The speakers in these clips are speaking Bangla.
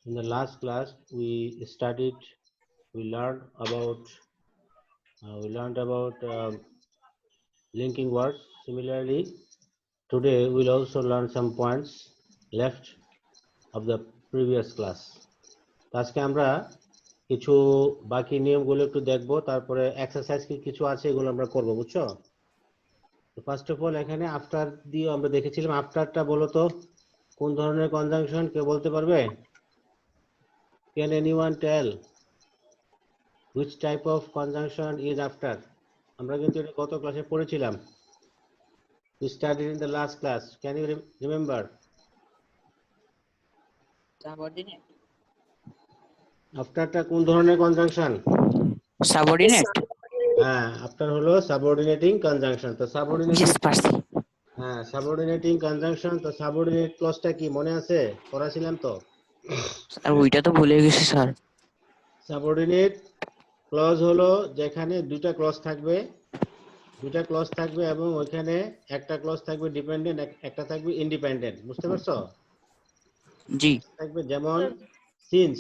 In the last class, we learned about linking words. Similarly, today we'll also learn some points left of the previous class. আজকে আমরা কিছু বাকি নিয়মগুলো একটু দেখবো, তারপরে এক্সারসাইজ কিছু আছে এগুলো আমরা করব, বুঝছো? ফার্স্ট অফ অল এখানে আফটার দিয়ে আমরা দেখেছিলাম। আফটারটা বলো তো কোন ধরনের কনজাংশন, কেউ বলতে পারবে? Can anyone tell which type of conjunction is after? আমরা কিন্তু এটা গত ক্লাসে পড়েছিলাম। We studied in the last class. Can you remember? Subordinate. আফটারটা কোন ধরনের কনজাংশন? Subordinate. হ্যাঁ, আফটার হলো সাবঅর্ডিনেটিং কনজাংশন। তো সাবঅর্ডিনেটিং, হ্যাঁ সাবঅর্ডিনেটিং কনজাংশন। তো সাবঅর্ডিনেট ক্লজটা কি মনে আছে? পড়াছিলাম তো। স্যার ওইটা তো ভুলে গেছি স্যার। সাবঅর্ডিনেট ক্লজ হলো যেখানে দুইটা ক্লজ থাকবে এবং ওইখানে একটা ক্লজ থাকবে ডিপেন্ডেন্ট, একটা থাকবে ইন্ডিপেন্ডেন্ট। বুঝতে পারছো? জি। থাকবে যেমন since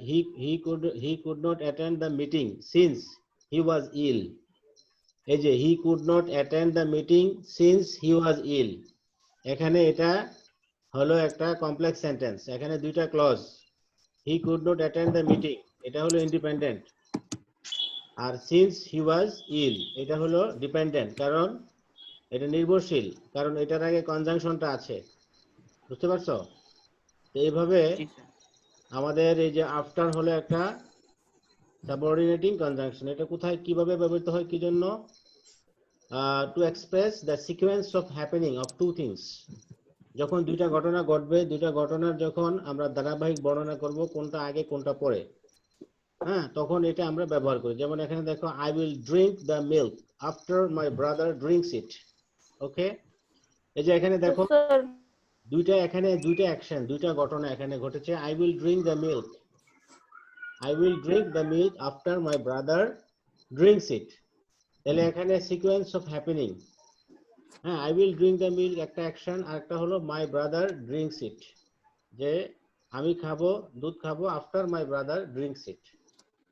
he could not attend the meeting since he was ill. এই যে he could not attend the meeting since he was ill, এখানে এটা হলো একটা কমপ্লেক্স সেন্টেন্স। এখানে দুইটা clause, he could not attend the meeting এটা হলো ইন্ডিপেন্ডেন্ট, আর since he was ill এটা হলো ডিপেন্ডেন্ট, কারণ এটা নির্ভরশীল, কারণ এটার আগে কনজাংশনটা আছে। বুঝতে পারছো? তো এইভাবে আমাদের এই যে আফটার হলো একটা সাবঅর্ডিনেটিং কনজাংশন। এটা কোথায় কিভাবে ব্যবহৃত হয়, কি জন্য? To express the sequence of happening of two things. যখন দুইটা ঘটনা ঘটবে, দুইটা ঘটনার যখন আমরা ধারাবাহিক বর্ণনা করব কোনটা আগে কোনটা পরে, হ্যাঁ, তখন এটা আমরা ব্যবহার করি। যেমন এখানে দেখো, I will drink the milk after my brother drinks it. Okay, এই যে এখানে দেখো দুইটা অ্যাকশন, দুইটা ঘটনা এখানে ঘটেছে। I will drink the milk, I will drink the milk after my brother drinks it. তাহলে এখানে সিকোয়েন্স অফ হ্যাপেনিং, হ্যাঁ, I will drink the milk একটা অ্যাকশন, আর একটা হলো my brother drinks it, যে আমি দুধ খাবো after my brother drinks it,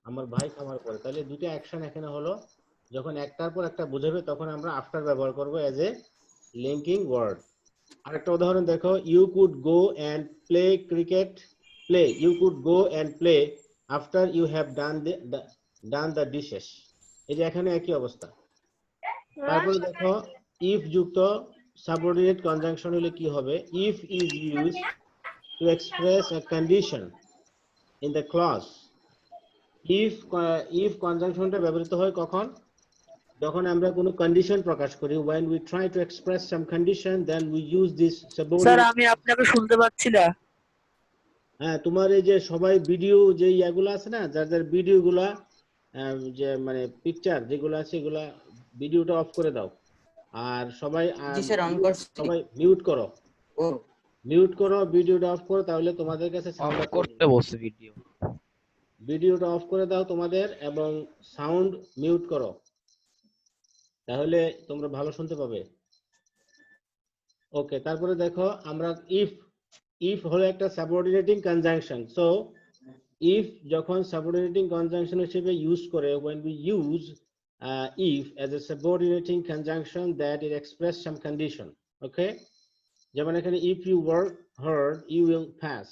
আমার ভাই খাওয়ার পরে। তাহলে দুটো অ্যাকশন এখানে হলো। যখন একটার পর একটা বোঝাবে তখন আমরা আফটার ব্যবহার করব এজ এ লিঙ্কিং ওয়ার্ড। আরেকটা উদাহরণ দেখো, you could go and play after you have done the dishes. এই যে এখানে একই অবস্থা। তারপরে দেখো, if যুক্ত সাবঅর্ডিনেট কনজাংশন হলে কি হবে? if is used to express a condition in the clause. if কনজাংশনটা ব্যবহৃত হয় কখন? যখন আমরা কোনো কন্ডিশন প্রকাশ করি, when we try to express some condition, then we use this subordinate. Sir আমি আপনাকে শুনতে পাচ্ছি না। হ্যাঁ, তোমার এই যে সবাই ভিডিও যে ইয়াগুলো আছে না, যাদের ভিডিওগুলা যে মানে পিকচার যেগুলো আছে, এগুলা ভিডিওটা অফ করে দাও, আর সবাই মিউট করো। মিউট করো, ভিডিওটা অফ করো, তাহলে তোমাদের কাছে সাউন্ড করতে বসে ভিডিওটা অফ করে দাও তোমাদের, এবং সাউন্ড মিউট করো, তাহলে তোমরা ভালো শুনতে পাবে। ওকে, তারপরে দেখো আমরা if হলো একটা সাবঅর্ডিনেটিং কনজাংশন। সো if যখন সাবঅর্ডিনেটিং কনজাংশন হিসেবে ইউজ করে, when we use if as a subordinating conjunction that it express some condition. Okay, যেমন এখানে if you work hard you will pass,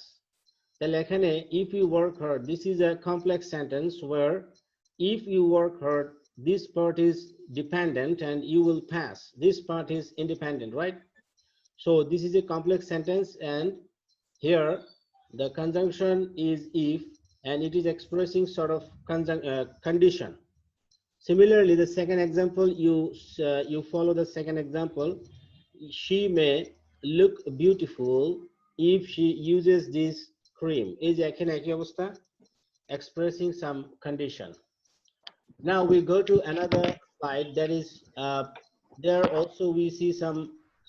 তাহলে এখানে if you work hard, this is a complex sentence where if you work hard, this part is dependent and you will pass, this part is independent, right? So this is a complex sentence, and here the conjunction is if, and it is expressing sort of condition. Similarly, the second example, you follow the second example. She may look beautiful if she uses this cream. Is এখানে একই অবস্থা, expressing some condition. Now we go to another slide, that is there also we see some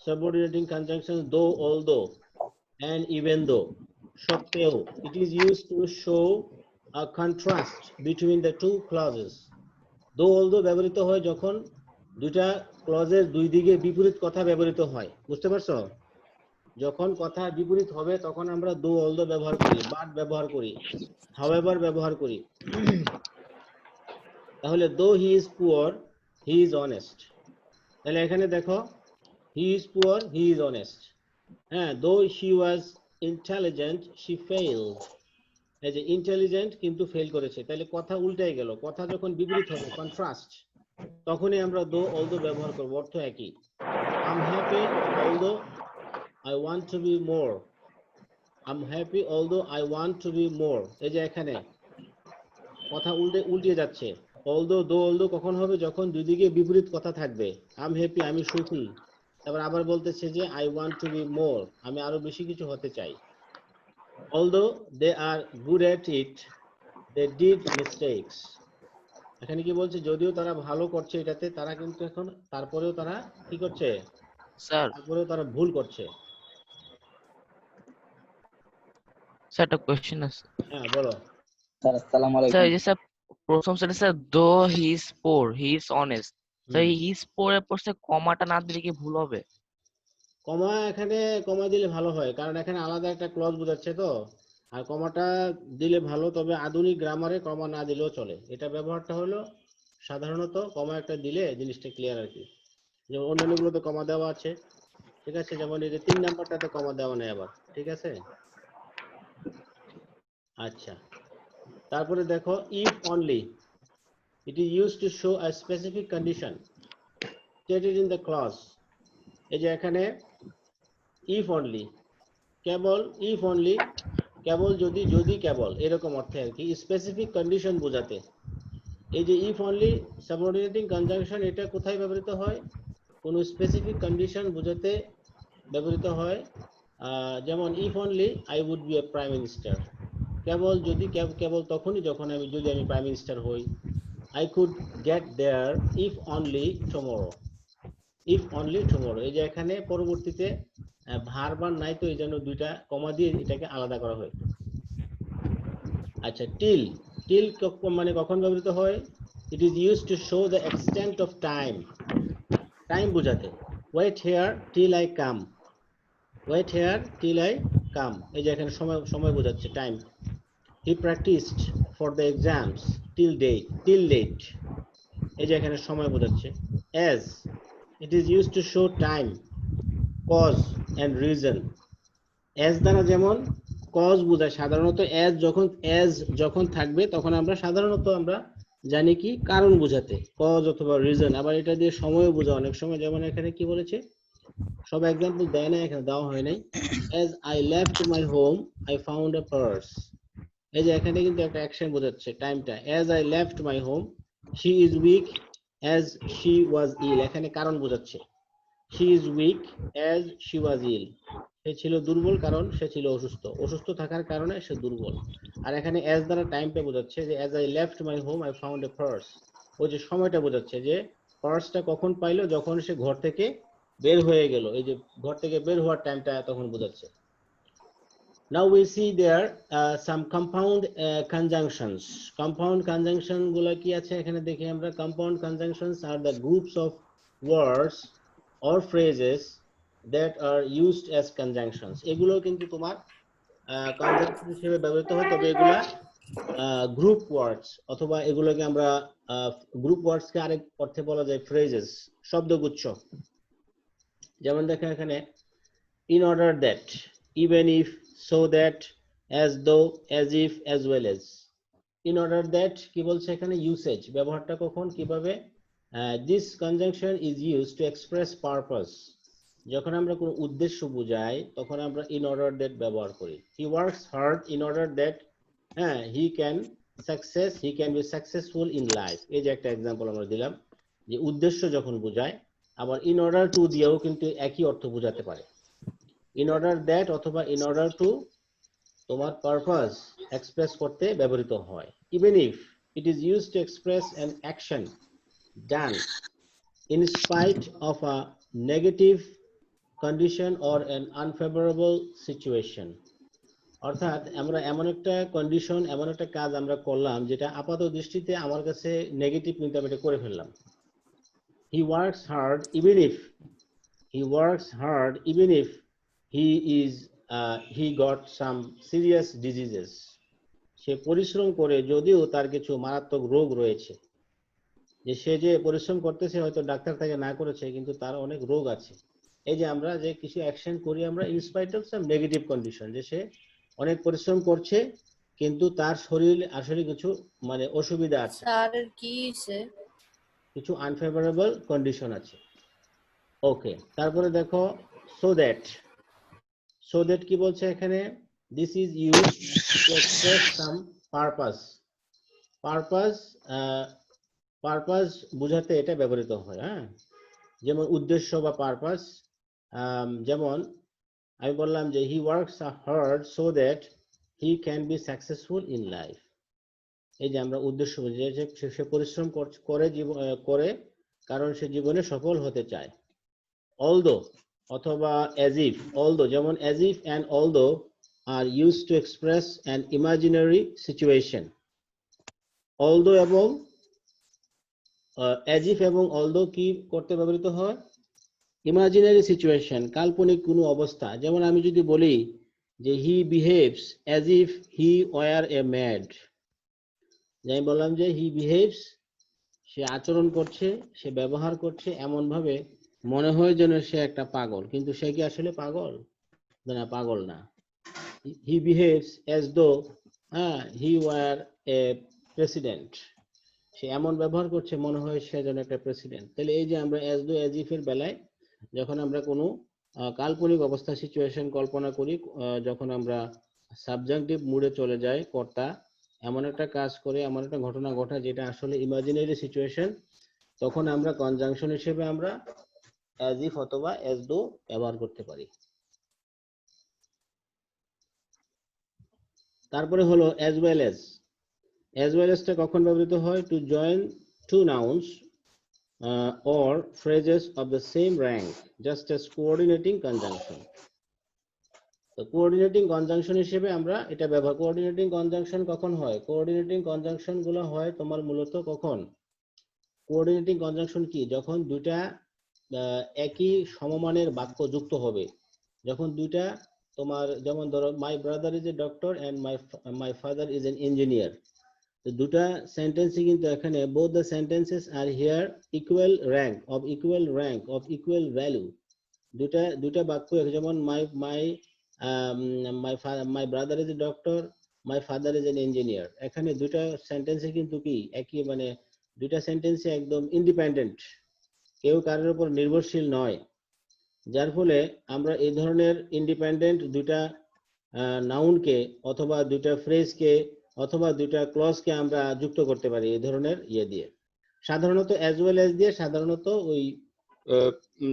subordinating conjunctions, though, although, and even though. সত্ত্বেও, it is used to show a contrast between the two clauses. though, although ব্যবহৃত হয় যখন দুটা ক্লজের দুই দিকে বিপরীত কথা ব্যবহৃত হয়। বুঝতে পারছো? যখন কথা বিপরীত হবে তখন আমরা do although ব্যবহার করি, but ব্যবহার করি, however ব্যবহার করি। তাহলে though he is poor, he is honest। তাহলে এখানে দেখো he is poor, he is honest। হ্যাঁ, though she was intelligent, she failed। এই যে ইন্টেলিজেন্ট কিন্তু ফেল করেছে, তাহলে কথা উল্টাই গেল। কথা যখন বিপরীত হবে, কন্ট্রাস্ট, তখনই আমরা do although ব্যবহার করব, অর্থ একই। I'm happy although I want to be more। I'm happy although I want to be more। এই যে এখানে কথা উল্টে যাচ্ছে। although কখন হবে? যখন দুই দিকে বিপরীত কথা থাকবে। I'm happy, আমি সুখী, তারপর আবার বলতেছে যে I want to be more, আমি আরো বেশি কিছু হতে চাই। although they are good at it, they did mistakes। এখানে কি বলছে? যদিও তারা ভালো করছে এটাতে, তারা কিন্তু এখন তারপরেও তারা কি করছে? স্যার তারপরেও তারা ভুল করছে। স্যার একটা কোয়েশ্চেন আছে হ্যাঁ, বলো। স্যার আসসালামু স্যার। আলাইকুম। এই যে স্যার প্রথম সেটা স্যার দো he is poor he is honest, sir he is poor এর পর স্যার কমাটা না দিলে কি ভুল হবে? কমা এখানে কমা দিলে ভালো হয়, কারণ এখানে আলাদা একটা ক্লজ বোঝাচ্ছে তো। আর কমাটা দিলে ভালো, তবে আধুনিক গ্রামারে কমা না দিলেও চলে। এটা ব্যবহারটা হলো সাধারণত কমা একটা দিলে জিনিসটা ক্লিয়ার আর কি। যেমন অন্যান্যগুলোতে কমা দেওয়া আছে, ঠিক আছে, যেমন এই যে 3 নাম্বারটাতে কমা দেওয়া নেই আবার, ঠিক আছে। আচ্ছা, তারপরে দেখো if only, it is used to show a specific condition stated in the clause। এই যে এখানে if only, cable, if only কেবল যদি, যদি কেবল, এরকম অর্থে আর কি, স্পেসিফিক কন্ডিশন বোঝাতে। এই যে if only সাবঅর্ডিনেটিং কনজাংশন, এটা কোথায় ব্যবহৃত হয়? কোন স্পেসিফিক কন্ডিশন বোঝাতে ব্যবহৃত হয়। যেমন if only I would be a prime minister, কেবল যদি, কেবল তখনই যখন আমি, যদি আমি প্রাইম মিনিস্টার হই। I could get there if only tomorrow, if only tomorrow। এই যে এখানে পরবর্তীতে ভার্ব আর নাই, তো এই জন্য দুইটা কমা দিয়ে এটাকে আলাদা করা হয়। আচ্ছা, till, till মানে কখন ব্যবহৃত হয়? It is used to show the extent of time, time বোঝাতে। wait here till I come, wait here till I come। এই যে এখানে সময়, সময় বোঝাচ্ছে, time. He practiced for the exams till date, till late। এই যে এখানে সময় বোঝাচ্ছে। as, it is used to show time, cause and reason। as দ্বারা যেমন cause বোঝায় সাধারণত, as যখন থাকবে তখন আমরা সাধারণত আমরা জানি কি কারণ বোঝাতে, cause অথবা reason। আবার এটা দিয়ে সময় বোঝায় অনেক সময়, যেমন এখানে কি বলেছে, সব एग्जांपल দেয় না, এখানে দেওয়া হয় নাই। as I left my home I found a purse। এই যে এখানে কিন্তু একটা অ্যাকশন বোঝাচ্ছে টাইমটা। as I left my home, she is weak as she was ill। এখানে কারণ বোঝাচ্ছে, she is weak as she was ill। সে ছিল দুর্বল কারণ সে ছিল অসুস্থ, অসুস্থ থাকার কারণে সে দুর্বল। আর এখানে as দ্বারা টাইমটা বোঝাচ্ছে, যে as I left my home I found a purse। ওই যে সময়টা বোঝাচ্ছে, যে পার্সটা কখন পাইলো? যখন সে ঘর থেকে বের হয়ে গেল। এই যে ঘর থেকে বের হওয়ার টাইমটা তখন বোঝাচ্ছে। Now we see there some compound conjunctions। Compound conjunction গুলো কি আছে এখানে দেখি আমরা। Compound conjunctions are the groups of words or phrases that are used as conjunctions। এগুলো কিন্তু তোমার conjunction হিসেবে ব্যবহৃত হয়, তবে এগুলা গ্রুপ ওয়ার্ডস, অথবা এগুলোকে আমরা গ্রুপ ওয়ার্ডস কে আরেক অর্থে বলা যায় ফ্রেজেস, শব্দগুচ্ছ। যেমন দেখো এখানে in order that, even if, so that, as though, as if, as well as। in order that কি বলছে এখানে? ইউসেজ, ব্যবহারটা কখন কিভাবে? this conjunction is used to express purpose। যখন আমরা কোনো উদ্দেশ্য বোঝাই তখন আমরা in order that ব্যবহার করি। he works hard in order that he can be successful in life। এই যে একটা एग्जांपल আমরা দিলাম, যে উদ্দেশ্য যখন বোঝায়, আবার in order to দিয়েও কিন্তু একই অর্থ বোঝাতে পারে। in order that অথবা in order to তোমার পারপাস এক্সপ্রেস করতে ব্যবহৃত হয়। even if, it is used to express an action done in spite of a negative condition or an unfavorable situation। অর্থাৎ আমরা এমন একটা কন্ডিশন, এমন একটা কাজ আমরা করলাম যেটা আপাত দৃষ্টিতে আমার কাছে নেগেটিভ, কিন্তু আমি এটা করে ফেললাম। he works hard even if he got some serious diseases. সে পরিশ্রম করে যদিও তার কিছু মারাত্মক রোগ রয়েছে, যে সে যে পরিশ্রম করতেছে হয়তো ডাক্তার তাকে না করেছে কিন্তু তার অনেক রোগ আছে। এই যে আমরা যে কিছু অ্যাকশন করি আমরা in spite of some negative condition, যে সে অনেক পরিশ্রম করছে কিন্তু তার শরীর আসলে কিছু মানে অসুবিধা আছে, স্যার কি সে কিছু আনফেভারেবল কন্ডিশন আছে। ওকে, তারপরে দেখো সো দ্যাট কি বলছে এখানে, this is use to express some purpose. Purpose বোঝাতে এটা ব্যবহৃত হয়। হ্যাঁ, যেমন উদ্দেশ্য বা পারপাস, যেমন আমি বললাম যে he works hard so that he can be successful in life. এই যে আমরা উদ্দেশ্য বুঝি, যে সে পরিশ্রম করে কারণ সে জীবনে সফল হতে চায়। অলদো অথবা অ্যাজ ইফ, অলদো যেমন as if and although are use to express an imaginary situation. Although এবং অ্যাজ ইফ এবং অলদো কি করতে ব্যবহৃত হয়, ইমাজিনারি সিচুয়েশন, কাল্পনিক কোনো অবস্থা। যেমন আমি যদি বলি যে হি behaves as if he war A mad, যে আমি বললাম যে হি বিহেভস, সে আচরণ করছে, সে ব্যবহার করছে এমন ভাবে মনে হয় যেন সে একটা পাগল, কিন্তু সে কি আসলে পাগল? না, পাগল না। হি বিহেভস অ্যাজ দো হি ওয়ার এ প্রেসিডেন্ট, সে এমন ব্যবহার করছে মনে হয় সে যেন একটা প্রেসিডেন্ট। তাহলে এই যে আমরা অ্যাজ দো অ্যাজ ইফ এর বেলায় যখন আমরা কোনো কাল্পনিক অবস্থা সিচুয়েশন কল্পনা করি, যখন আমরা সাবজেক্টিভ মুডে চলে যাই, কর্তা এমন একটা কাজ করে, এমন একটা ঘটনা ঘটায় যেটা আসলে ইমাজিনারি সিচুয়েশন, তখন আমরা কনজাংশন হিসেবে আমরা অ্যাজ ইফ অথবা অ্যাজ দো ব্যবহার করতে পারি। তারপরে হলো as well as. As well এজটা কখন ব্যবহৃত হয়? To join two nouns or phrases of the same rank just as coordinating conjunction. তো কোঅর্ডিনেটিং কনজাংশন হিসেবে আমরা এটা ব্যবহার, কোঅর্ডিনেটিং কনজাংশন কখন হয়? কোঅর্ডিনেটিং কনজাংশন গুলো হয় তোমার মূলত কখন? কোঅর্ডিনেটিং কনজাংশন কি? যখন দুইটা একই সমমানের বাক্য যুক্ত হবে, যখন দুইটা তোমার, যেমন ধরো my brother is a doctor and my father is an engineer, তো দুটা সেন্টেন্সই কিন্তু এখানে both the sentences are here equal rank of equal value, দুটা বাক্য, যেমন মাই brother is a doctor, my father is an engineer, এখানে দুটা সেন্টেন্সে কিন্তু কি একই, মানে দুটা সেন্টেন্সে একদম ইন্ডিপেন্ডেন্ট, কেউ কারোর উপর নির্ভরশীল নয়। যার ফলে আমরা এই ধরনের ইন্ডিপেন্ডেন্ট দুইটা নাউনকে অথবা দুইটা ফ্রেজকে অথবা দুইটা ক্লজকে আমরা যুক্ত করতে পারি এই ধরনের ইয়ে দিয়ে। সাধারণত অ্যাজ ওয়েল এজ দিয়ে সাধারণত ওই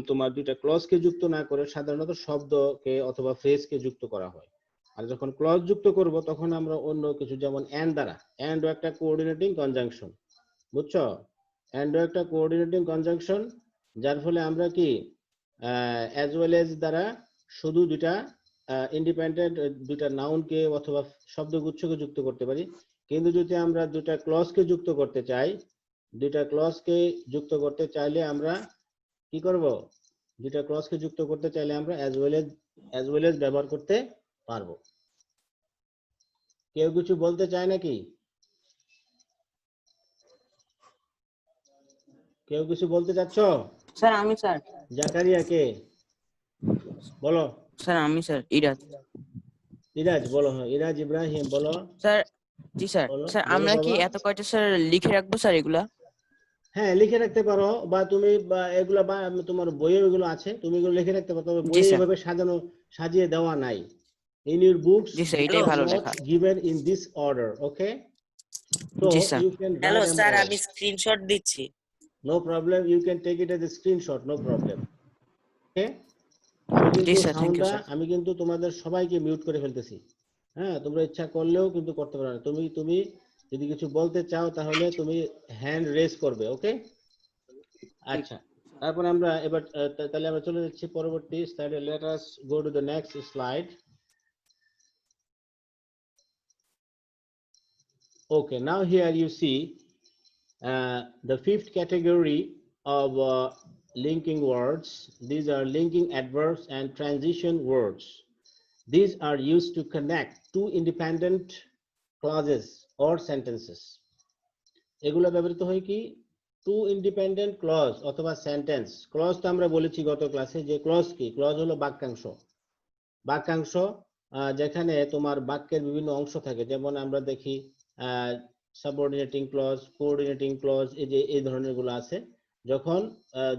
তোমার দুইটা ক্লজকে যুক্ত না করে সাধারণত শব্দকে অথবা ফ্রেজকে যুক্ত করা হয়। আর যখন ক্লজ যুক্ত করব তখন আমরা অন্য কিছু, যেমন এন্ড দ্বারা, এন্ডও একটা কোঅর্ডিনেটিং কনজাংশন, বুঝছো? এন্ডও একটা কোঅর্ডিনেটিং কনজাংশন, যার ফলে আমরা কি অ্যাজ ওয়েল এজ দ্বারা শুধু দুইটা ইন্ডিপেন্ডেন্ট দুইটা নাউনকে অথবা শব্দগুচ্ছকে যুক্ত করতে পারি। কিন্তু যদি আমরা দুইটা ক্লজকে যুক্ত করতে চাই, দুইটা ক্লজকে যুক্ত করতে চাইলে আমরা কি করব? দুইটা ক্লজকে যুক্ত করতে চাইলে আমরা অ্যাজ ওয়েল এজ ব্যবহার করতে পারবো। কেউ কিছু বলতে চায় নাকি? কেউ কিছু বলতে চাচ্ছ? স্যার আমি স্যার। জাকারিয়া কে? বলো। স্যার আমি স্যার ইরাজ। ইরাজ বলো। হ্যাঁ, ইরাজ ইব্রাহিম বলো। স্যার জি স্যার। বলো, স্যার বলো আমরা কি বাবা। এত কয়টা স্যার লিখে রাখবো স্যার এগুলা? হ্যাঁ, লিখে রাখতে পারো, বা তুমি বা এগুলো বা তোমার বইয়ে এগুলো আছে, তুমি এগুলো লিখে রাখতে পারো, তবে জি বইয়ে স্যার। এভাবে সাজিয়ে দেওয়া নাই। In your books G sir they এটাই are ভালো not লেখা। given in this order, okay? So G sir. you can hello write them sir, all. আমি স্ক্রিনশট দিচ্ছি। No problem, you can take it as a screenshot, no problem. Okay? আমি জি কিন্তু স্যার, থ্যাংক ইউ সাউন্ডটা স্যার। আমি কিন্তু তোমাদের সবাইকে মিউট করে ফেলতেছি। হ্যাঁ, তোমরা ইচ্ছা করলেও কিন্তু করতে পারো না। তুমি যদি কিছু বলতে চাও তাহলে তুমি হ্যান্ড রেজ করবে, ওকে? আচ্ছা, তারপর আমরা এবার তাহলে আমরা চলে যাচ্ছি পরবর্তী স্লাইডে। Let us go to the next slide. Okay, now here you see the fifth category of linking words. These are linking adverbs and transition words. These are used to connect two independent clauses or sentences. এগুলো ব্যবহৃত হয় কি, টু ইন্ডিপেন্ডেন্ট ক্লজ অথবা সেন্টেন্স। ক্লজ তো আমরা বলেছি গত ক্লাসে যে ক্লজ কি, ক্লজ হলো বাক্যাংশ। বাক্যাংশ যেখানে তোমার বাক্যের বিভিন্ন অংশ থাকে, যেমন আমরা দেখি সাবঅর্ডিনেটিং ক্লজ, কোঅর্ডিনেটিং ক্লজ, এই যে এই ধরনের গুলো আছে। যখন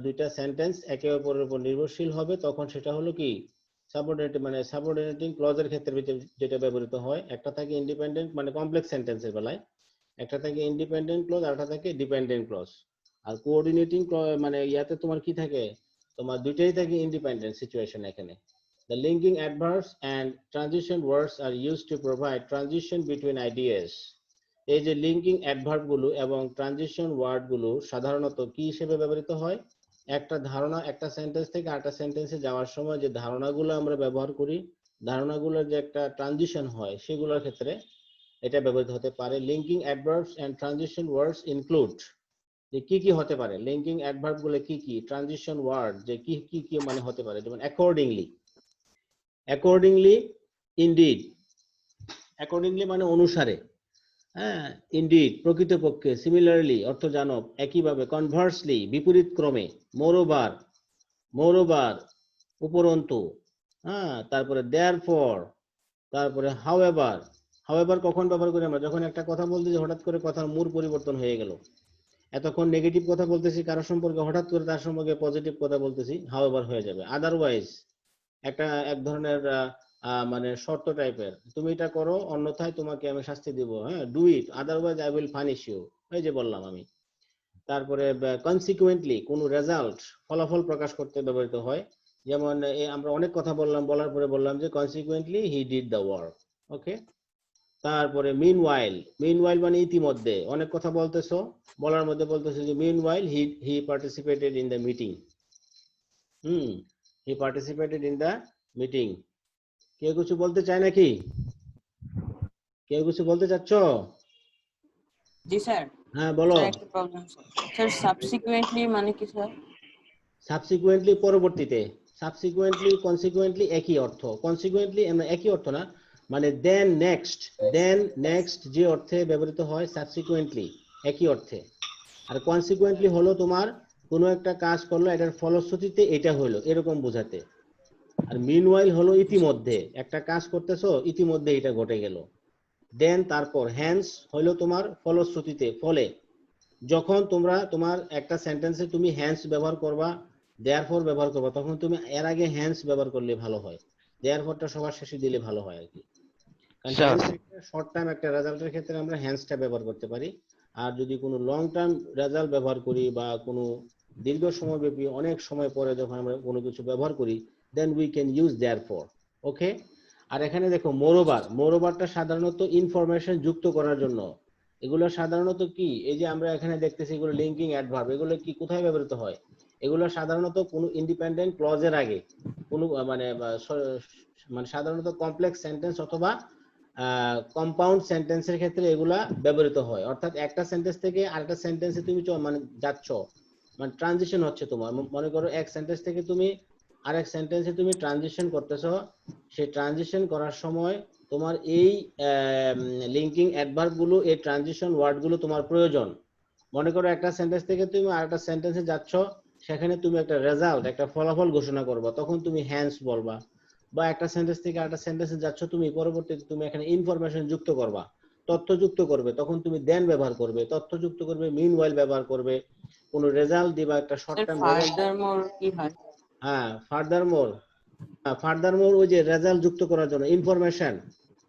দুইটা সেন্টেন্স একে অপরের উপর নির্ভরশীল হবে তখন সেটা হলো কি সাবঅর্ডিনেটিং, মানে সাবঅর্ডিনেটিং ক্লজের ক্ষেত্রে যেটা ব্যবহৃত হয়। একটা থাকে ইন্ডিপেন্ডেন্ট মানে কমপ্লেক্স সেন্টেন্সের বেলায়, একটা থাকে ইন্ডিপেন্ডেন্ট ক্লজ আর একটা থাকে ডিপেন্ডেন্ট ক্লজ। আর কোঅর্ডিনেটিং মানে ইয়াতে তোমার কি থাকে, তোমার দুইটাই থাকে ইন্ডিপেন্ডেন্ট সিচুয়েশন। এখানে the linking adverbs and transition words are used to provide transition between ideas. এই যে লিঙ্কিং অ্যাডভার্ব গুলো এবং ট্রানজিশন ওয়ার্ড গুলো সাধারণত কি হিসেবে ব্যবহৃত হয়, একটা ধারণা একটা সেন্টেন্স থেকে আরেকটা সেন্টেন্সে যাওয়ার সময় যে ধারণাগুলো আমরা ব্যবহার করি, ধারণাগুলোর যে একটা ট্রানজিশন হয় সেগুলোর ক্ষেত্রে এটা ব্যবহৃত হতে পারে। Linking adverbs and transition words include, যে কি কি হতে পারে লিঙ্কিং অ্যাডভার্ব গুলো কি কি, ট্রানজিশন ওয়ার্ড যে কি কি কি মানে হতে পারে, যেমন অ্যাকর্ডিংলি, অ্যাকর্ডিংলি, ইনডিড। অ্যাকর্ডিংলি মানে অনুসারে, হ্যাঁ, ইনডিড প্রকৃতপক্ষে, সিমিলারলি অর্থজনক একইভাবে, কনভার্সলি বিপরীত ক্রমে, মোরওভার, মোরওভার উপরন্তু, হ্যাঁ, তারপরে দেয়ারফর, তারপরে হাউএভার। হাউএভার কখন ব্যবহার করি আমরা, যখন একটা কথা বলতেছি হঠাৎ করে কথার মূল পরিবর্তন হয়ে গেল, এতক্ষণ নেগেটিভ কথা বলতেছি কারো সম্পর্কে, হঠাৎ করে তার সম্পর্কে পজিটিভ কথা বলতেছি, হাউএভার হয়ে যাবে। আদারওয়াইজ একটা এক ধরনের মানে শর্ত টাইপের, তুমি এটা করো অন্যথায় তোমাকে আমি শাস্তি দিব, হ্যাঁ, do it otherwise I will punish you, এই যে বললাম আমি। তারপরে কনসিকুয়েন্টলি কোন রেজাল্ট, ফলাফল প্রকাশ করতে ব্যবহৃত হয়। যেমন আমরা অনেক কথা বললাম, বলার পরে বললাম যে consequently he did the work, okay. তারপরে মিনওয়াইল, মিনওয়াইল মানে ইতিমধ্যে, অনেক কথা বলতেছো, বলার মধ্যে বলতেছো যে meanwhile he participated in the meeting, he participated in the meeting. কেউ কিছু বলতে চায় নাকি, কেউ কিছু বলতে চাচ্ছ? জি স্যার। হ্যাঁ বলো। স্যার একটা প্রবলেম স্যার, সাবসিকুয়েন্টলি মানে কি স্যার? সাবসিকুয়েন্টলি পরবর্তীতে, সাবসিকুয়েন্টলি কনসিকুয়েন্টলি একই অর্থ, কনসিকুয়েন্টলি একই অর্থ না, মানে দেন নেক্সট, দেন নেক্সট যে অর্থে ব্যবহৃত হয় সাবসিকুয়েন্টলি একই অর্থে। আর কনসিকুয়েন্টলি হলো তোমার কোনো একটা কাজ করলো এটার ফলশ্রুতিতে এটা হলো এরকম বোঝাতে। আর মিনওয়াইল হলো ইতিমধ্যে, একটা কাজ করতেছো ইতিমধ্যে এটা ঘটে গেল। দেন তারপর, হ্যান্স হলো তোমার ফলশ্রুতিতে, ফলে। যখন তোমরা তোমার একটা সেন্টেন্সে তুমি হ্যান্স ব্যবহার করবা, দেয়ারফর ব্যবহার করবা, তখন তুমি এর আগে হ্যান্স ব্যবহার করলে ভালো হয়, দেয়ারফরটা সবার শেষে দিলে ভালো হয় আর কি। কারণ হ্যান্স একটা শর্ট টার্ম একটা রেজাল্টের ক্ষেত্রে আমরা হ্যান্সটা ব্যবহার করতে পারি। আর যদি কোনো লং টার্ম রেজাল্ট ব্যবহার করি বা কোনো দীর্ঘ সময়ব্যাপী অনেক সময় পরে যখন আমরা কোনো কিছু ব্যবহার করি, then we can use therefore, okay. আর এখানে দেখো মোরওভার, মোরওভারটা সাধারণত ইনফরমেশন যুক্ত করার জন্য। এগুলো সাধারণত কি, এই যে আমরা এখানে দেখতেছি এগুলো লিঙ্কিং অ্যাডভার্ব, এগুলো কি কোথায় ব্যবহৃত হয়, এগুলো সাধারণত কোনো ইন্ডিপেন্ডেন্ট ক্লজের আগে, কোনো মানে মানে সাধারণত কমপ্লেক্স সেন্টেন্স অথবা কম্পাউন্ড সেন্টেন্সের ক্ষেত্রে এগুলা ব্যবহৃত হয়। অর্থাৎ একটা সেন্টেন্স থেকে আরেকটা সেন্টেন্সে তুমি মানে যাচ্ছ, মানে ট্রানজিশন হচ্ছে তোমার, মনে করো এক সেন্টেন্স থেকে তুমি আরেক সেন্টেন্সে তুমি ট্রানজিশন করতেছো, সেই ট্রানজিশন করার সময় তোমার এই লিঙ্কিং অ্যাডভার্ব গুলো, এই ট্রানজিশন ওয়ার্ড গুলো তোমার প্রয়োজন। মনে করো একটা সেন্টেন্স থেকে তুমি আরেকটা সেন্টেন্সে যাচ্ছ, সেখানে তুমি একটা রেজাল্ট, একটা ফলাফল ঘোষণা করবা, তখন তুমি হ্যান্স বলবা। বা একটা সেন্টেন্স থেকে আরেকটা সেন্টেন্সে যাচ্ছ তুমি, পরবর্তীতে তুমি এখানে ইনফরমেশন যুক্ত করবা, তথ্য যুক্ত করবে, তখন তুমি দেন ব্যবহার করবে, তথ্য যুক্ত করবে, মিনওয়াইল ব্যবহার করবে, কোন রেজাল্ট দিবা, একটা শর্ট স্যার টার্ম রেজাল্ট। ফার্দারমোর কি হয়? হ্যাঁ, ফার্দারমোর, ফার্দারমোর ওই যে রেজাল্ট যুক্ত করার জন্য, ইনফরমেশন।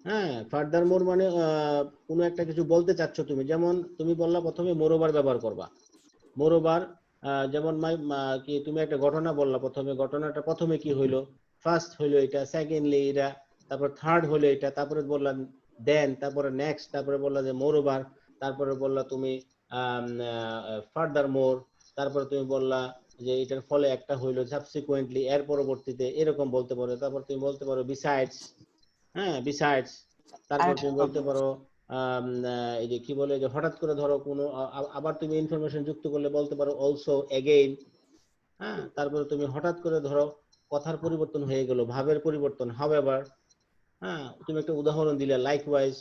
হ্যাঁ, ফার্দারমোর মানে কোনো একটা কিছু বলতে চাচ্ছ তুমি, যেমন তুমি বললা প্রথমে মোরওভার ব্যবহার করবা। মোরওভার যেমন কি তুমি একটা ঘটনা বললা, প্রথমে ঘটনাটা প্রথমে কি হইলো, ফার্স্ট হইলো এটা, সেকেন্ডলি এটা, তারপর থার্ড হইলো এটা, তারপরে বললা দেন, তারপরে নেক্সট, তারপরে বললা যে মোরওভার, তারপরে বললা তুমি ফার্দারমোর, তারপরে তুমি বললা যে এটার ফলে একটা হইলো সাবসিকুয়েন্টলি, এর পরবর্তীতে, এরকম বলতে পারো। তারপর তুমি বলতে পারো বিসাইডস, হ্যাঁ বিসাইডস। তারপর তুমি বলতে পারো এই যে কি বলে, যে হঠাৎ করে ধরো কোনো আবার তুমি ইনফরমেশন যুক্ত করলে বলতে পারো অলসো, এগেইন, হ্যাঁ, তারপরে তুমি হঠাৎ করে ধরো কথার পরিবর্তন হয়ে গেল, ভাবের পরিবর্তন, হাউএভার, হ্যাঁ, তুমি একটা উদাহরণ দিলে লাইকওয়াইজ,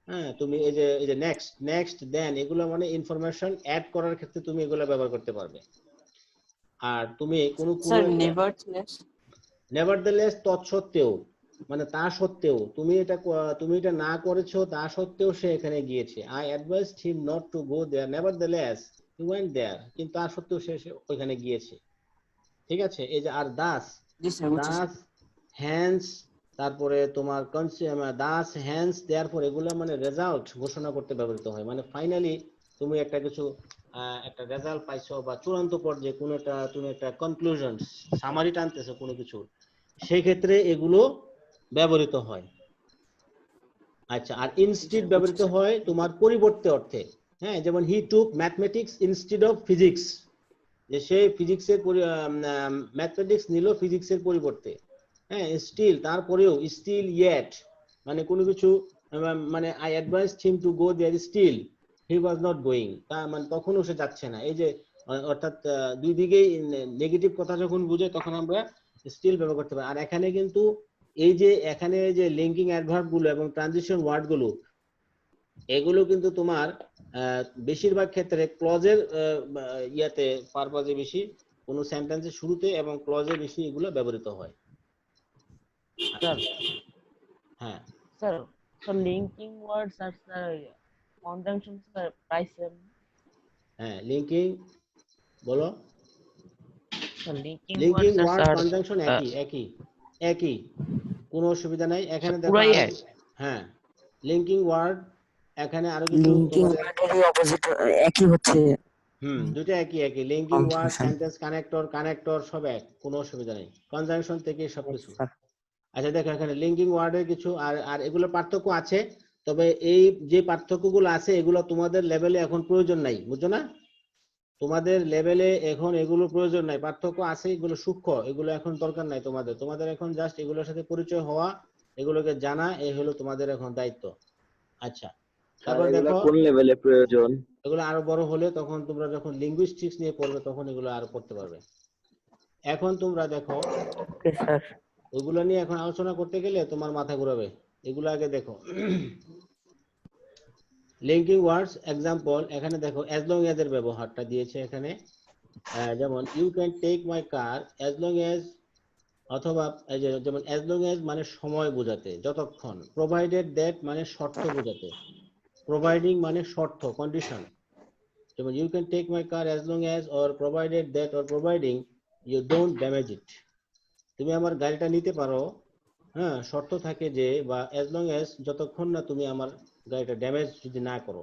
হ্যাঁ, তুমি এই যে নেক্সট, নেক্সট, দেন, এগুলো মানে ইনফরমেশন অ্যাড করার ক্ষেত্রে তুমি এগুলো ব্যবহার করতে পারবে। আর তুমি কোনো স্যার নেভারথলেস নেভারথেলেস, তৎসত্ত্বেও, মানে তা সত্ত্বেও, তুমি এটা না করেছো তা সত্ত্বেও সে এখানে গিয়েছে। I advised him not to go there, nevertheless he went there, কিন্তু তা সত্ত্বেও সে ওইখানে গিয়েছে। ঠিক আছে, এই যে আর দাস, জি স্যার বুঝছি দাস, হ্যান্স, তারপরে তোমার দাস, হ্যান্স, দেয়ারফর, এগুলো মানে রেজাল্ট ঘোষণা করতে ব্যবহৃত হয়। মানে ফাইনালি তুমি একটা কিছু একটা রেজাল্ট পাইছো, বা চূড়ান্ত পর্যায়ে কোনো একটা তুমি একটা কনক্লুশন, সামারি টানতেছো কোনো কিছু, সেই ক্ষেত্রে এগুলো ব্যবহৃত হয়। আচ্ছা, আর ইনস্টিড ব্যবহৃত হয় তোমার পরিবর্তে অর্থে। হ্যাঁ, যেমন হি টুক ম্যাথমেটিক্স ইনস্টিড অফ ফিজিক্স, যে সে ফিজিক্সের ম্যাথমেটিক্স নিল ফিজিক্সের পরিবর্তে। হ্যাঁ, স্টিল, তারপরেও, স্টিল ইয়েট, মানে কোনো কিছু, মানে I advised him to go there, still he was not going, তা মানে তখনও সে যাচ্ছে না। এই যে অর্থাৎ দুই দিকেই নেগেটিভ কথা যখন বুঝে তখন আমরা স্টিল ব্যবহার করতে পারি। আর এখানে কিন্তু এই যে এখানে যে লিঙ্কিং অ্যাডভার্ব গুলো এবং ট্রানজিশন ওয়ার্ড গুলো, এগুলো কিন্তু তোমার বেশিরভাগ ক্ষেত্রে ক্লজের ইয়াতে পারপাজে বেশি, কোনো সেন্টেন্সের শুরুতে এবং ক্লজে বেশি এগুলো ব্যবহৃত হয়। স্যার হ্যাঁ, স্যার স্যার লিঙ্কিং ওয়ার্ডস আর স্যার কনজাংশন স্যার প্রায় সেম। হ্যাঁ, লিঙ্কিং, বলো। স্যার লিঙ্কিং লিঙ্কিং ওয়ার্ডস আর ওয়ার্ড স্যার কনজাংশন একই একই একই, কোনো অসুবিধা নাই। এখানে দেখো পুরাই আরো, এক। হ্যাঁ, লিঙ্কিং ওয়ার্ড, এখানে আরো কিছু লিঙ্কিং তোমাদের, ওয়ার্ডেরই অপোজিট একই হচ্ছে দুটো একই একই, linking word, conjunction. Sentence connector, connector সব এক, কোনো অসুবিধা নেই, কনজাংশন থেকে সবকিছু। স্যার আচ্ছা দেখো, এখানে লিঙ্কিং ওয়ার্ডের কিছু আর আর এগুলো পার্থক্য আছে, তবে এই যে পার্থক্যগুলো আছে এগুলো তোমাদের লেভেলে এখন প্রয়োজন নাই, বুঝছো না? তোমাদের লেভেলে এখন এগুলো প্রয়োজন নাই, পার্থক্য আছে, এগুলো সূক্ষ্ম, এগুলো এখন দরকার নাই তোমাদের। তোমাদের এখন জাস্ট এগুলোর সাথে পরিচয় হওয়া, এগুলোকে জানা, এই হলো তোমাদের এখন দায়িত্ব। আচ্ছা, স্যার তারপর এগুলা দেখো, কোন লেভেলে প্রয়োজন? এগুলো আরো বড় হলে তখন তোমরা যখন লিঙ্গুইস্টিক্স নিয়ে পড়বে তখন এগুলো আরো পড়তে পারবে। এখন তোমরা দেখো, ওকে স্যার। ওইগুলো নিয়ে এখন আলোচনা করতে গেলে তোমার মাথা ঘুরাবে, এগুলো আগে দেখো। লিঙ্কিং ওয়ার্ডস এক্সাম্পল, এখানে দেখো অ্যাজ লং এজ এর ব্যবহারটা দিয়েছে এখানে। যেমন you can take my car as long as, অথবা এই যে যেমন অ্যাজ লং এজ মানে সময় বোঝাতে, যতক্ষণ, প্রোভাইডেড দ্যাট মানে শর্ত বোঝাতে, প্রোভাইডিং মানে শর্ত, কন্ডিশন। যেমন you can take my car as long as, or provided that or providing you don't damage it, তুমি আমার গাড়িটা নিতে পারো, হ্যাঁ, শর্ত থাকে যে, বা অ্যাজ লং এজ, যতক্ষণ না তুমি আমার গাড়িটা ড্যামেজ যদি না করো।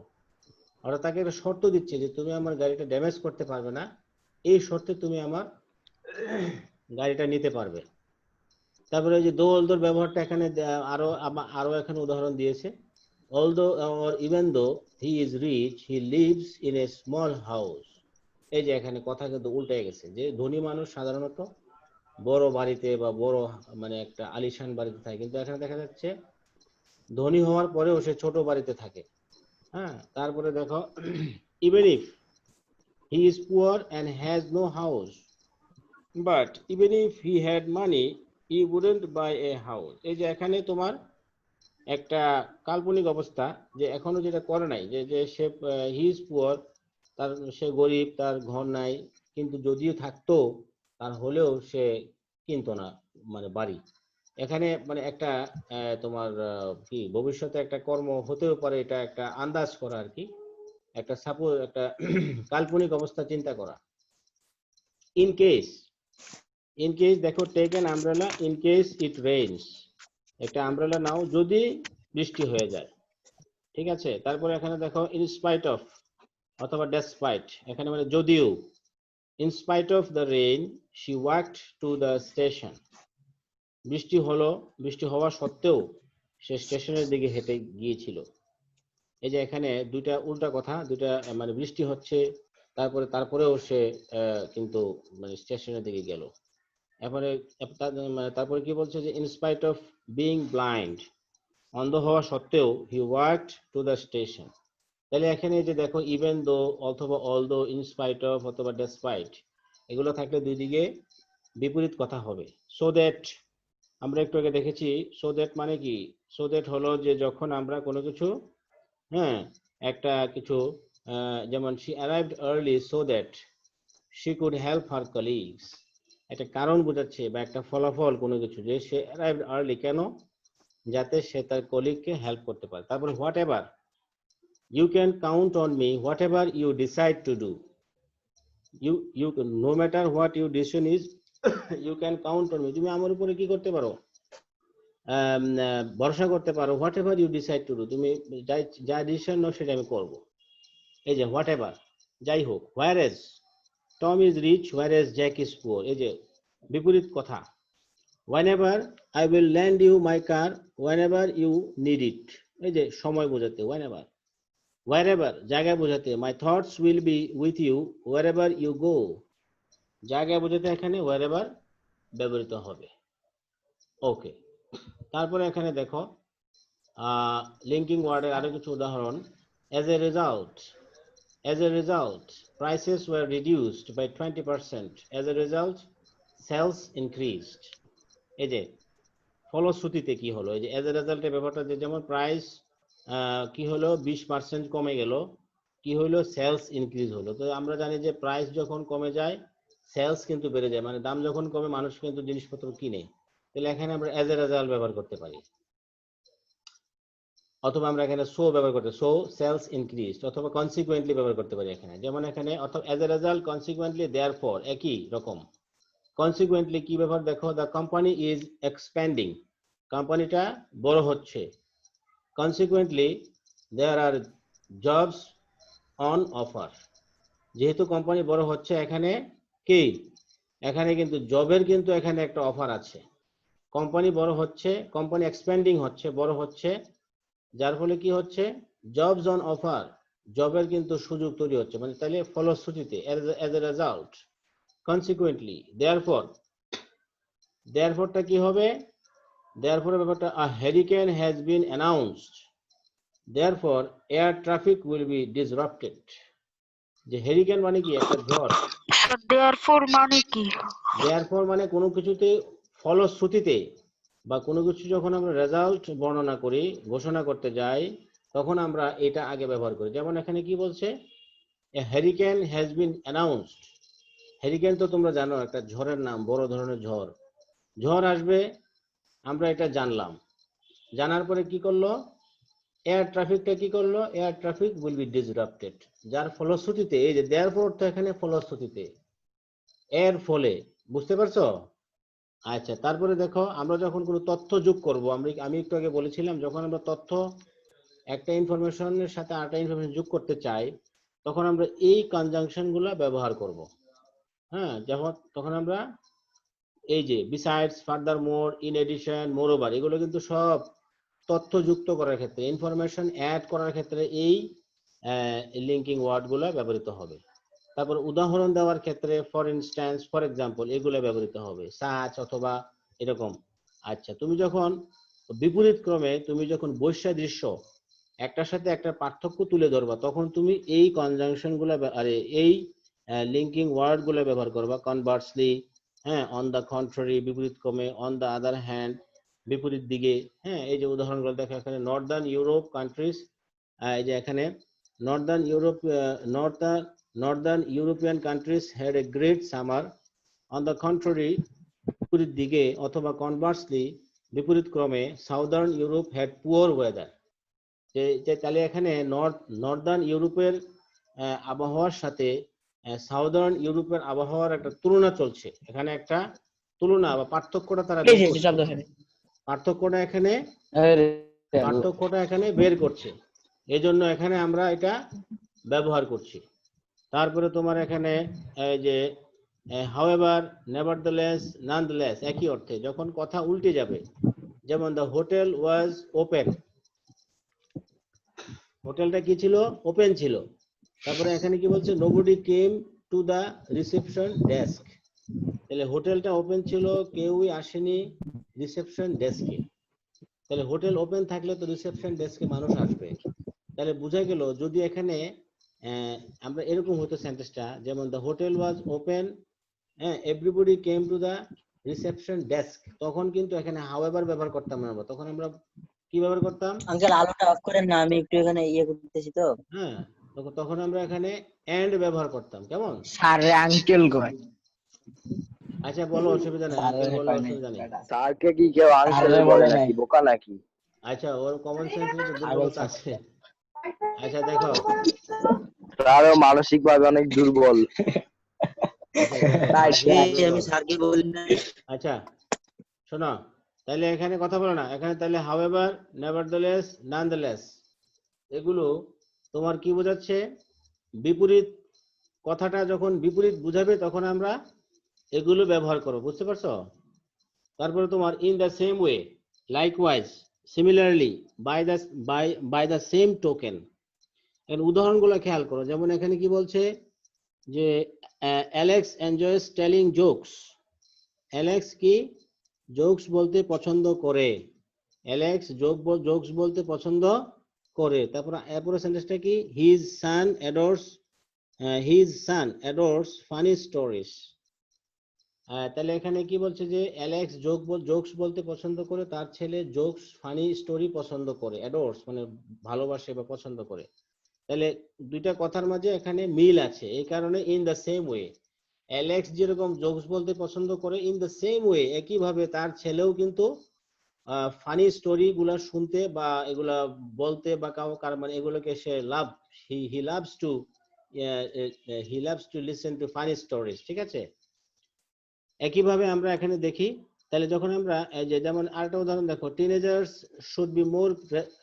ওরা তাকে একটা শর্ত দিচ্ছে যে তুমি আমার গাড়িটা ড্যামেজ করতে পারবে না, এই শর্তে তুমি আমার গাড়িটা নিতে পারবে। তারপরে এই যে দো অলদোর ব্যবহারটা এখানে আরো এখানে উদাহরণ দিয়েছে। Although or even though he is rich he lives in a small house, এই যে এখানে কথা কিন্তু উল্টে গেছে, যে ধনী মানুষ সাধারণত বড় বাড়িতে বা বড় মানে একটা আলিশান বাড়িতে থাকে, কিন্তু এখানে দেখা যাচ্ছে ধনী হওয়ার পরেও সে ছোট বাড়িতে থাকে। হ্যাঁ, তারপরে দেখো even if he is poor and has no house, but even if he had money he wouldn't buy a house, এই যে এখানে তোমার একটা কাল্পনিক অবস্থা, যে এখনো যেটা করে নাই, যে যে সে হি ইজ পুয়ার, তার সে গরিব, তার ঘর নাই, কিন্তু যদিও থাকতো তার হলেও সে কিনতো না মানে বাড়ি। এখানে মানে একটা তোমার কি ভবিষ্যতে একটা কর্ম হতেও পারে, এটা একটা আন্দাজ করা আর কি, একটা সাপোজ, একটা কাল্পনিক অবস্থা চিন্তা করা। ইন কেস, ইন কেস দেখো, take an umbrella in case it rains, একটা আমব্রেলা নাও যদি বৃষ্টি হয়ে যায়। ঠিক আছে, তারপরে এখানে দেখো ইন স্পাইট অফ অথবা ডেসপাইট, এখানে মানে যদিও, in spite of the rain she walked to the station, বৃষ্টি হলো, বৃষ্টি হওয়া সত্ত্বেও সে স্টেশনের দিকে হেঁটে গিয়েছিল। এই যে এখানে দুইটা উল্টা কথা, দুইটা মানে বৃষ্টি হচ্ছে তারপরেও সে কিন্তু মানে স্টেশনের দিকে গেল। এরপরে তারপরে কি বলছে, যে in spite of being blind, অন্ধ হওয়া সত্ত্বেও হি ওয়াকড টু দ্য স্টেশন। তাহলে এখানে যে দেখো ইভেন দো অথবা অলদো, ইন স্পাইট অফ অথবা ডেসপাইট, এগুলো থাকলে দুই দিকে বিপরীত কথা হবে। সো দ্যাট আমরা একটু আগে দেখেছি, সো দ্যাট মানে কি? সো দ্যাট হলো যে যখন আমরা কোনো কিছু, হ্যাঁ, একটা কিছু যেমন she arrived early so that she could help her colleagues, একটা কারণ বোঝাচ্ছে বা একটা ফলাফল কোনো কিছু, যে সে arrived early কেন? যাতে সে তার কলিগকে হেল্প করতে পারে। তারপর what ever, you can count on me whatever you decide to do, you no matter what your decision is you can count on me, তুমি আমার উপরে কি করতে পারো? ভরসা করতে পারো। Whatever you decide to do, তুমি যা ডিসিশন নাও সেটা আমি করবো। এই যে হোয়াট এভার, যাই হোক। Whereas Tom is rich, whereas Jack is poor, এই যে বিপরীত কথা। whenever I will lend you my car whenever you need it, এই যে সময় বোঝাতে whenever। wherever জায়গা বোঝাতে my thoughts will be with you wherever you go, জায়গা বোঝাতে এখানে wherever ব্যবহৃত হবে। ওকে, তারপরে এখানে দেখো লিঙ্কিং ওয়ার্ডের আরো কিছু উদাহরণ। as a result prices were reduced by 20%, as a result sales increased, এই যে ফলশ্রুতিতে কি হলো, এই যে as a result এর ব্যাপারটা, যে যেমন প্রাইস কি হলো 20% কমে গেল, কি হলো সেলস ইনক্রিজ হলো। তো আমরা জানি যে প্রাইস যখন কমে যায় সেলস কিন্তু বেড়ে যায়, মানে দাম যখন কমে মানুষ কিন্তু জিনিসপত্র কিনে। তাহলে এখানে আমরা as a result ব্যবহার করতে পারি, অথবা আমরা এখানে সো ব্যবহার করতে, সো সেলস ইনক্রিজড, অথবা কনসিকুয়েন্টলি ব্যবহার করতে পারি এখানে, যেমন এখানে অথবা as a result consequently therefore একই রকম। কনসিকুয়েন্টলি কি ব্যবহার দেখো, দ্য কোম্পানি ইজ এক্সপ্যান্ডিং, কোম্পানিটা বড় হচ্ছে। Consequently there are jobs on offer, যেহেতু কোম্পানি বড় হচ্ছে এখানে কি, এখানে কিন্তু জবের কিন্তু এখানে একটা অফার আছে। কোম্পানি বড় হচ্ছে, কোম্পানি এক্সপ্যান্ডিং হচ্ছে, বড় হচ্ছে, যার ফলে কি হচ্ছে জবস অন অফার, জবের কিন্তু সুযোগ তৈরি হচ্ছে, মানে তাহলে ফলশ্রুতিতে as a result consequently therefore টা কি হবে, therefore ব্যাপারটা a hurricane has been announced therefore air traffic will be disrupted, যে হ্যারিকেন মানে কি একটা ঝড়। therefore মানে কি? therefore মানে কোনো কিছুতে ফলশ্রুতিতে বা কোনো কিছু যখন আমরা রেজাল্ট বর্ণনা করি, ঘোষণা করতে যাই, তখন আমরা এটা আগে ব্যবহার করি। যেমন এখানে কি বলছে, a hurricane has been announced, hurricane তো তোমরা জানো একটা ঝড়ের নাম, বড় ধরনের ঝড়, ঝড় আসবে আমরা এটা জানলাম, জানার পরে কি করলো এয়ার ট্রাফিকটা কি করলো, air traffic will be disrupted, যার ফলশ্রুতিতে, এই যে দেয়ারফর তো এখানে ফলশ্রুতিতে, এর ফলে, বুঝতে পারছো? আচ্ছা, তারপরে দেখো আমরা যখন কোনো তথ্য যোগ করব, আমি একটু আগে বলেছিলাম যখন আমরা তথ্য একটা ইনফরমেশনের সাথে আরেকটা ইনফরমেশন যোগ করতে চাই, তখন আমরা এই কনজাংশন গুলা ব্যবহার করব। হ্যাঁ, যখন তখন আমরা এই যে besides, furthermore, in addition, moreover, এগুলো কিন্তু সব তথ্য যুক্ত করার ক্ষেত্রে, ইনফরমেশন অ্যাড করার ক্ষেত্রে এই লিঙ্কিং ওয়ার্ড গুলা ব্যবহৃত হবে। তারপর উদাহরণ দেওয়ার ক্ষেত্রে ফর ইনস্ট্যান্স, ফর এক্সাম্পল, এগুলো ব্যবহৃত হবে, সাচ অথবা এরকম। আচ্ছা, তুমি যখন বিপরীত ক্রমে, তুমি যখন বৈসাদৃশ্য একটার সাথে একটা পার্থক্য তুলে ধরবা, তখন তুমি এই কনজাংশন গুলা আরে এই লিঙ্কিং ওয়ার্ড গুলো ব্যবহার করবা। কনভার্সলি, হ্যাঁ, অন দা কন্ট্রারি বিপরীত ক্রমে, অন দা আদার হ্যান্ড বিপরীত দিকে। হ্যাঁ, এই যে উদাহরণগুলো দেখো এখানে, নর্দার্ন ইউরোপ কান্ট্রিজ, এই যে এখানে northern Europe, northern European countries had a great summer, on the contrary বিপরীত দিকে, অথবা কনভার্সলি বিপরীত ক্রমে, southern Europe had poor weather, যে তাহলে এখানে নর্দার্ন ইউরোপের আবহাওয়ার সাথে সাউদার্ন ইউরোপের আবহাওয়ার একটা তুলনা চলছে, এখানে একটা তুলনা বা পার্থক্যটা তারা বের করছে, পার্থক্যটা এখানে বের করছে, এজন্য এখানে আমরা এটা ব্যবহার করছি। তারপরে তোমার এখানে এই যে however, nevertheless, nonetheless একই অর্থে, যখন কথা উল্টে যাবে, যেমন the hotel was open, হোটেলটা কি ছিল, ওপেন ছিল। তারপরে এখানে কি বলছে, nobody came to the reception desk, তাহলে হোটেলটা ওপেন ছিল, কেউই আসেনি রিসেপশন ডেস্কে, তাহলে হোটেল ওপেন থাকলে তো রিসেপশন ডেস্কে মানুষ আসবে। তাহলে বোঝা গেল যদি এখানে আমরা এরকম হতো সেন্টেন্সটা, যেমন the hotel was open হ্যাঁ, everybody came to the reception desk, তখন কিন্তু এখানে হাউএভার ব্যবহার করতাম না আমরা, তখন আমরা কি ব্যবহার করতাম? আঙ্কেল আলোটা অফ করেন না, আমি একটু এখানে ইয়ে করতেছি তো। হ্যাঁ, তখন আমরা এখানে এন্ড ব্যবহার করতাম, কেমন? স্যারে আঙ্কেল কয়। আচ্ছা বলো, অসুবিধা নেই, আঙ্কেল বললে অসুবিধা নেই। স্যারকে কি কেউ আঙ্কেল স্যারে বলে বলে নাকি, নাই। বোকা নাকি? আচ্ছা, ওর কমন সেন্স তো পাগল দুর্বলতা স্যার। আছে। আচ্ছা দেখো, স্যারও মানসিক ভাবে অনেক দুর্বল। আচ্ছা দেখো, আমি স্যারকে বলি না। আচ্ছা শোনো, তাহলে এখানে কথা বলো না, এখানে তাহলে হাউএভার, নেভারথেলেস, ননথেলেস, এগুলো তোমার কি বোঝাচ্ছে? বিপরীত কথাটা যখন বিপরীত বুঝাবে তখন আমরা এগুলো ব্যবহার করো, বুঝতে পারছো? তারপরে তোমার in the same way, likewise, similarly, by the same token. এর উদাহরণগুলো খেয়াল করো, যেমন এখানে কি বলছে যে Alex enjoys telling jokes. Alex কি জোকস বলতে পছন্দ করে, অ্যালেক্স জোকস বলতে পছন্দ করে। এরপরে সেন্টেন্সটা কি? His son adores funny stories. তাহলে এখানে কি বলছে যে অ্যালেক্স জোকস বলতে পছন্দ করে, তার ছেলে জোকস ফানি স্টোরি পছন্দ করে, অ্যাডোরস মানে ভালোবাসে বা পছন্দ করে। তাহলে দুইটা কথার মাঝে এখানে মিল আছে, এই কারণে in the same way, Alex যেরকম জোকস বলতে পছন্দ করে, ইন দ্য সেম ওয়ে একইভাবে তার ছেলেও কিন্তু ফানি স্টোরি গুলা শুনতে বা এগুলা বলতে বা কার মানে এগুলোকে সে he loves to listen to funny stories, ঠিক আছে? একইভাবে আমরা এখানে দেখি, তাহলে যখন আমরা এই যে যেমন আরেকটা উদাহরণ দেখো, teenagers should be more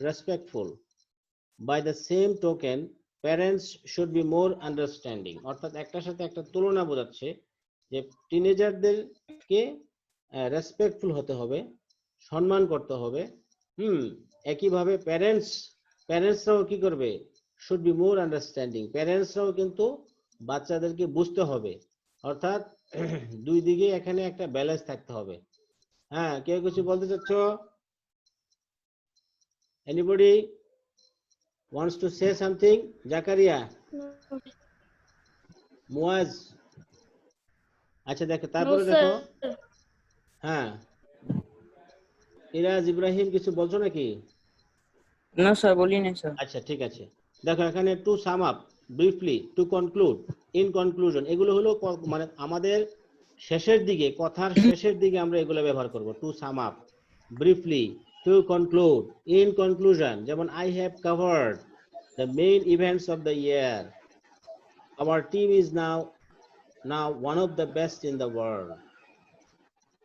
respectful, by the same token parents should be more understanding. অর্থাৎ একটার সাথে একটা তুলনা বোঝাচ্ছে যে টিনেজারদেরকে রেসপেক্টফুল হতে হবে, সম্মান করতে হবে। একইভাবে প্যারেন্টসরাও কি করবে? শুড বি মোর আন্ডারস্ট্যান্ডিং, প্যারেন্টসরাও কিন্তু বাচ্চাদেরকে বুঝতে হবে। অর্থাৎ দুই দিকে এখানে একটা ব্যালেন্স থাকতে হবে। হ্যাঁ, কেউ কিছু বলতে চাচ্ছ? Anybody wants to say something? Zakaria, Muaz. আচ্ছা দেখো, তারপরে দেখো, হ্যাঁ ইরাজ, ইব্রাহিম কিছু বলছো নাকি? না স্যার, বলি না স্যার। আচ্ছা ঠিক আছে, দেখো এখানে to sum up, briefly, to conclude, in conclusion, এগুলো হলো মানে আমাদের শেষের দিকে, কথার শেষের দিকে আমরা এগুলো ব্যবহার করব। To sum up, briefly, to conclude, in conclusion. যেমন I have covered the main events of the year, our team is now one of the best in the world.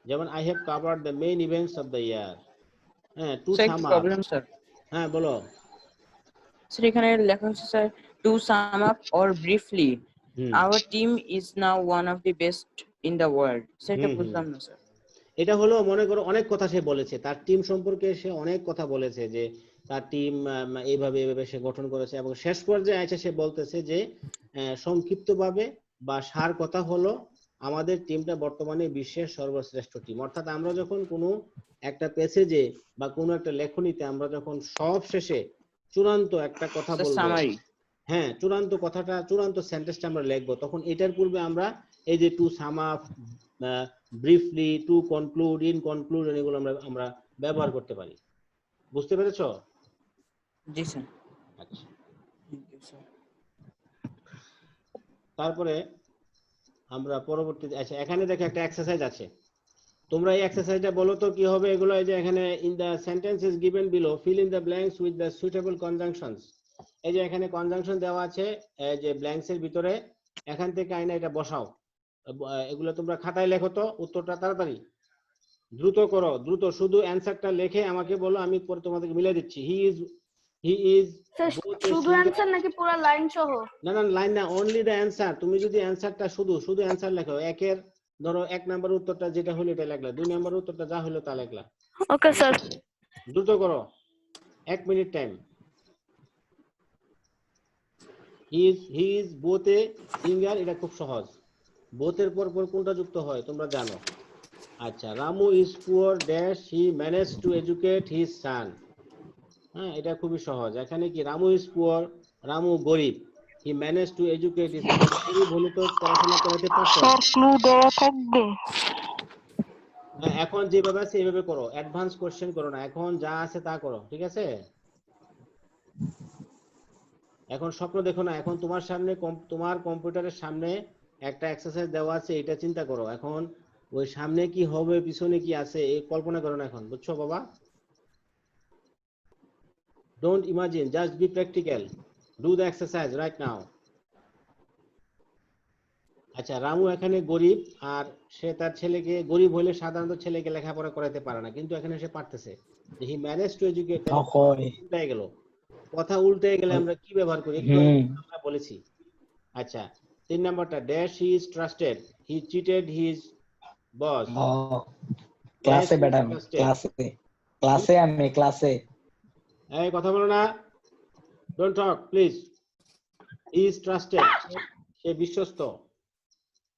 যেমন I have covered the main events of the year. হ্যাঁ, টু স্যার সাম একটু আপ। Problem sir. হ্যাঁ বলো। স্যার এখানে লেখা হচ্ছে sir to sum up or briefly our team is now one of the best in the world. Sir এটা বুঝলাম না স্যার। এটা হলো মনে করো অনেক কথা সে বলেছে, তার টিম সম্পর্কে সে অনেক কথা বলেছে, যে তার টিম এইভাবে এইভাবে সে গঠন করেছে, এবং শেষ পর্যায়ে আছে সে বলতেছে যে সংক্ষিপ্তভাবে বা সার কথা হলো আমাদের টিমটা বর্তমানে বিশ্বের সর্বশ্রেষ্ঠ টিম। অর্থাৎ আমরা যখন কোনো একটা প্যাসেজে বা কোনো একটা লেখনীতে আমরা যখন সব শেষে চূড়ান্ত একটা কথা বলবো, হ্যাঁ চূড়ান্ত কথাটা, চূড়ান্ত সেন্টেন্সটা আমরা লিখবো, তখন এটার পূর্বে আমরা এই যে to sum up, briefly, to conclude, in conclusion, এগুলো আমরা ব্যবহার করতে পারি। বুঝতে পেরেছো? জি স্যার। আচ্ছা, থ্যাংক ইউ স্যার। তারপরে আমরা পরবর্তী, আচ্ছা এখানে দেখো একটা এক্সারসাইজ আছে, তোমরা এই এক্সারসাইজটা বলো তো কি হবে এগুলো। এই যে এখানে in the sentences given below fill in the blanks with the suitable conjunctions. এই যে এখানে কনজাংশন দেওয়া আছে, এই যে ব্ল্যাঙ্কস এর ভিতরে, এখান থেকে আইনা এটা বসাও। এগুলো তোমরা খাতায় লেখো তো, উত্তরটা তাড়াতাড়ি দ্রুত করো, দ্রুত শুধু অ্যানসারটা লিখে আমাকে বলো, আমি পরে তোমাদেরকে মিলে দিচ্ছি। হি ইজ শুধু অ্যানসার নাকি পুরো লাইন সহ? না না, লাইন না, অনলি দ্য অ্যানসার। তুমি যদি অ্যানসারটা শুধু অ্যানসার লেখো, একের ধরো 1 নাম্বার উত্তরটা যেটা হলো এটা লিখলা, 2 নাম্বার উত্তরটা যা হলো তা লিখলা। Okay sir. দ্রুত করো, 1 minute time. He is both a singer, এটা খুব সহজ। বোথের পর কোনটা যুক্ত হয় তোমরা জানো। আচ্ছা, Ramu is poor dash he manage to educate his সান। হ্যাঁ, এটা খুবই সহজ। এখানে কি রামু ইজ পুয়ার, রামু গরিব, he managed to educate his son. গরিব হলে তো পড়াশোনা করাতে পারতো। স্যার ক্লু দেওয়া থাকবে? এখন যেভাবে আছে এইভাবে করো, অ্যাডভান্স কোশ্চেন করো না, এখন যা আছে তা করো, ঠিক আছে? এখন স্বপ্ন দেখো না, এখন তোমার সামনে তোমার কম্পিউটারের সামনে একটা এক্সারসাইজ দেওয়া আছে, এটা চিন্তা করো। এখন ওই সামনে কি হবে, পিছনে কি আছে, এই কল্পনা করো না এখন, বুঝছো বাবা? Don't imagine, just be practical, do the exercise right now. আচ্ছা, রামু এখানে গরিব, আর সে তার ছেলেকে, গরিব হলে সাধারণত ছেলেকে লেখাপড়া করাতে পারে না, কিন্তু এখানে সে পারতেছে। হি ম্যানেজ টু এডুকেট, উল্টায় গেল, কথা উল্টে গেলে আমরা কি ব্যবহার করি একটু আমরা বলেছি। আচ্ছা, 3 নাম্বারটা, dash he is trusted, he cheated his boss. ক্লাসে বেটা, ক্লাসে এই কথা বলো না, don't talk please. He is trusted, সে বিশ্বস্ত।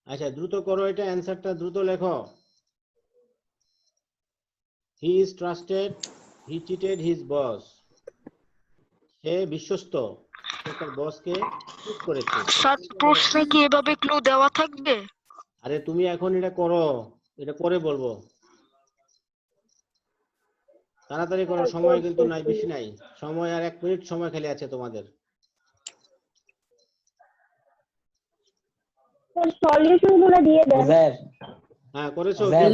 আচ্ছা, দ্রুত করো এটা, অ্যানসারটা দ্রুত লেখো। He is trusted, he cheated his boss, সে বিশ্বস্ত, সে তার বসকে চিট করেছে। স্যার প্রশ্নে কি এভাবে ক্লু দেওয়া থাকবে? আরে তুমি এখন এটা করো, এটা পরে বলবো, তাড়াতাড়ি করো, সময় কিন্তু নাই, বেশি নাই সময়, আর 1 মিনিট সময় খালি আছে তোমাদের। সলিউশন গুলো দিয়ে দেন। স্যার হ্যাঁ, করেছো? স্যার।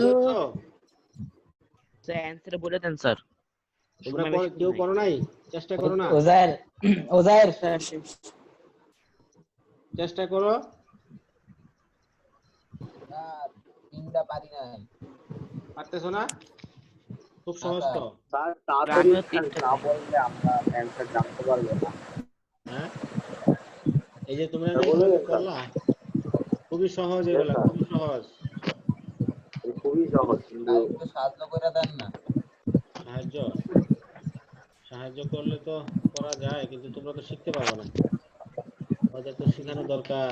স্যার অ্যানসার বলে দেন স্যার। তোমরা কেউ করো নাই? চেষ্টা করো না, ওজার চেষ্টা করো। তিনটা পারি নাই, পারতেছো না? খুব সহজ তো। স্যার তাড়াতাড়ি না বললে আমরা অ্যানসার জানতে পারবো না। হ্যাঁ, এই যে তোমরা বলে দেন, করলা, খুবই সহজ এগুলা, খুবই সহজ। খুবই সহজ, কিন্তু একটু সাহায্য করে দেন না। সাহায্য করলে তো করা যায়, কিন্তু তোমরা তো শিখতে পারবে না, ওদের তো শেখানো দরকার।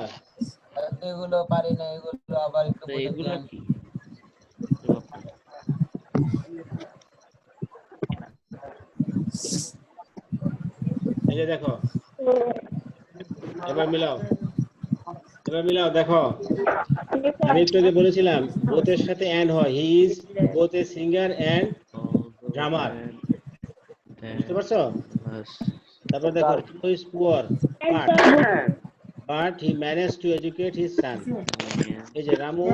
এগুলো পারি না, এগুলো আবার একটু তো বলে এগুলো দেন। কি? এই যে দেখো, এবার মিলাও, দেখো, আমি একটু আগে বলেছিলাম বোথের সাথে এন্ড হয়, he is both a singer and drummer, বুঝতে পারছো? তারপর দেখো, he is poor but he manage to educate his son. এই যে রামু